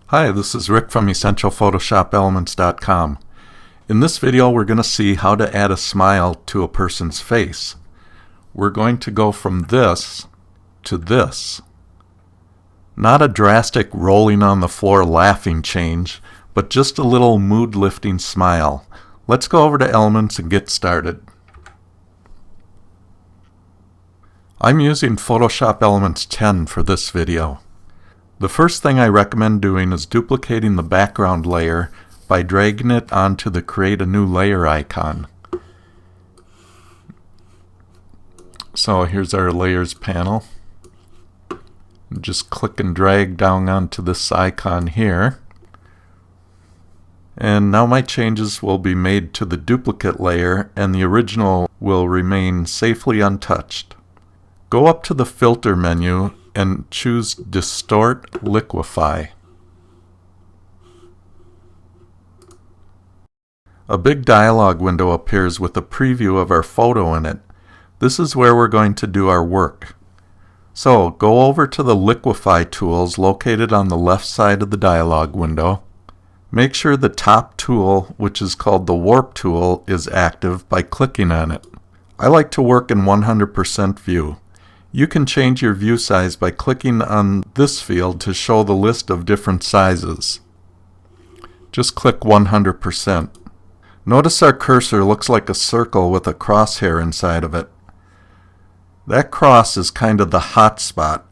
Hi, this is Rick from EssentialPhotoshopElements.com. In this video, we're going to see how to add a smile to a person's face. We're going to go from this to this. Not a drastic rolling on the floor laughing change, but just a little mood-lifting smile. Let's go over to Elements and get started. I'm using Photoshop Elements 10 for this video. The first thing I recommend doing is duplicating the background layer by dragging it onto the Create a New Layer icon. So here's our Layers panel. Just click and drag down onto this icon here. And now my changes will be made to the duplicate layer and the original will remain safely untouched. Go up to the Filter menu and choose Distort Liquify. A big dialog window appears with a preview of our photo in it. This is where we're going to do our work. So go over to the Liquify tools located on the left side of the dialog window. Make sure the top tool, which is called the Warp tool, is active by clicking on it. I like to work in 100% view. You can change your view size by clicking on this field to show the list of different sizes. Just click 100%. Notice our cursor looks like a circle with a crosshair inside of it. That cross is kind of the hot spot.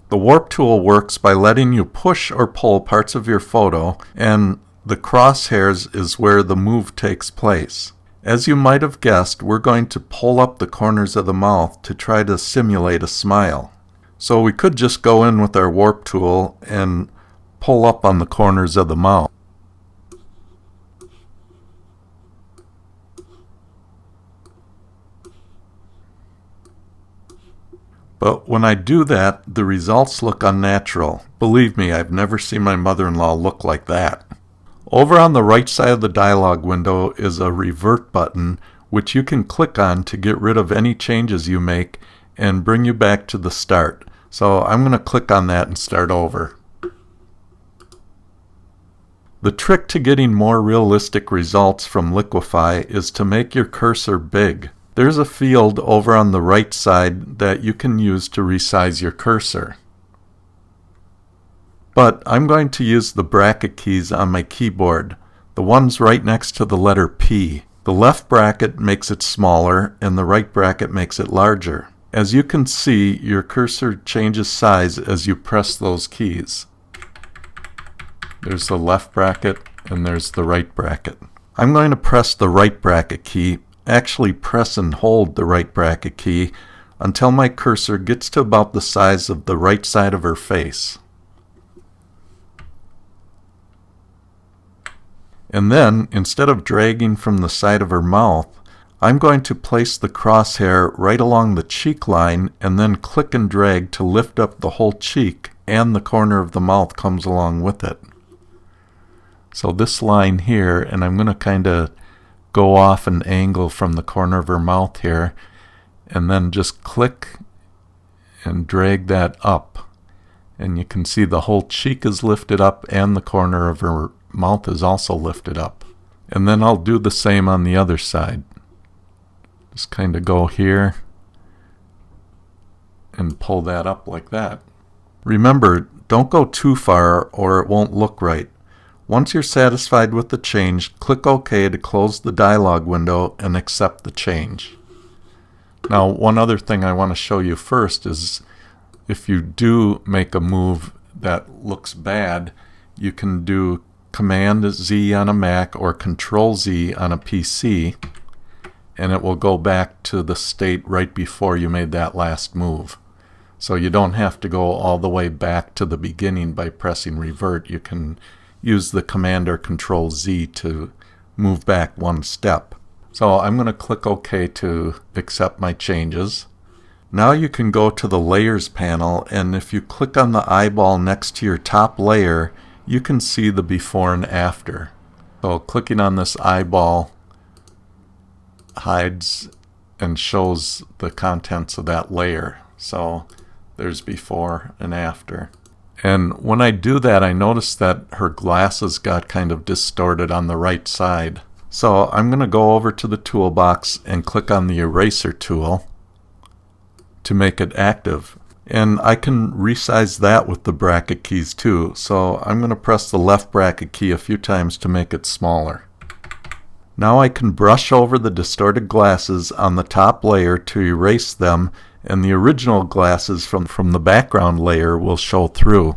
The Warp tool works by letting you push or pull parts of your photo, and the crosshairs is where the move takes place. As you might have guessed, we're going to pull up the corners of the mouth to try to simulate a smile. So we could just go in with our Warp tool and pull up on the corners of the mouth. But when I do that, the results look unnatural. Believe me, I've never seen my mother-in-law look like that. Over on the right side of the dialog window is a Revert button, which you can click on to get rid of any changes you make and bring you back to the start. So I'm going to click on that and start over. The trick to getting more realistic results from Liquify is to make your cursor big. There's a field over on the right side that you can use to resize your cursor. But I'm going to use the bracket keys on my keyboard, the ones right next to the letter P. The left bracket makes it smaller and the right bracket makes it larger. As you can see, your cursor changes size as you press those keys. There's the left bracket and there's the right bracket. I'm going to press the right bracket key, actually press and hold the right bracket key until my cursor gets to about the size of the right side of her face. And then, instead of dragging from the side of her mouth, I'm going to place the crosshair right along the cheek line and then click and drag to lift up the whole cheek, and the corner of the mouth comes along with it. So this line here, and I'm going to kind of go off an angle from the corner of her mouth here, and then just click and drag that up. And you can see the whole cheek is lifted up and the corner of her mouth is also lifted up. And then I'll do the same on the other side. Just kind of go here and pull that up like that. Remember, don't go too far or it won't look right. Once you're satisfied with the change, click OK to close the dialog window and accept the change. Now, one other thing I want to show you first is if you do make a move that looks bad, you can do Command Z on a Mac or Control Z on a PC, and it will go back to the state right before you made that last move. So you don't have to go all the way back to the beginning by pressing Revert. You can use the Command or Control Z to move back one step. So I'm going to click OK to accept my changes. Now you can go to the Layers panel, and if you click on the eyeball next to your top layer, you can see the before and after. So clicking on this eyeball hides and shows the contents of that layer. So there's before and after. And when I do that, I notice that her glasses got kind of distorted on the right side. So I'm going to go over to the toolbox and click on the eraser tool to make it active. And I can resize that with the bracket keys too. So I'm going to press the left bracket key a few times to make it smaller. Now I can brush over the distorted glasses on the top layer to erase them, and the original glasses from the background layer will show through.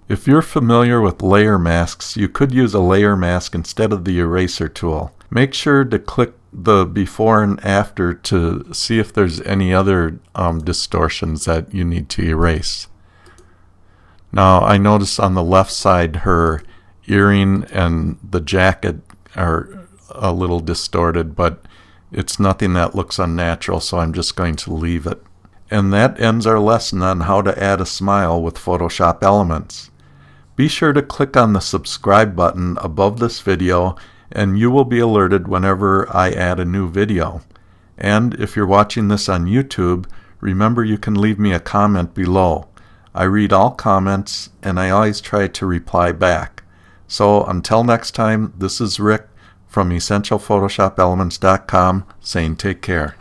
If you're familiar with layer masks, you could use a layer mask instead of the eraser tool. Make sure to click the before and after to see if there's any other distortions that you need to erase. Now I notice on the left side her earring and the jacket are a little distorted, but it's nothing that looks unnatural, so I'm just going to leave it. And that ends our lesson on how to add a smile with Photoshop Elements. Be sure to click on the subscribe button above this video and you will be alerted whenever I add a new video. And if you're watching this on YouTube, remember you can leave me a comment below. I read all comments and I always try to reply back. So until next time, this is Rick from EssentialPhotoshopElements.com saying take care.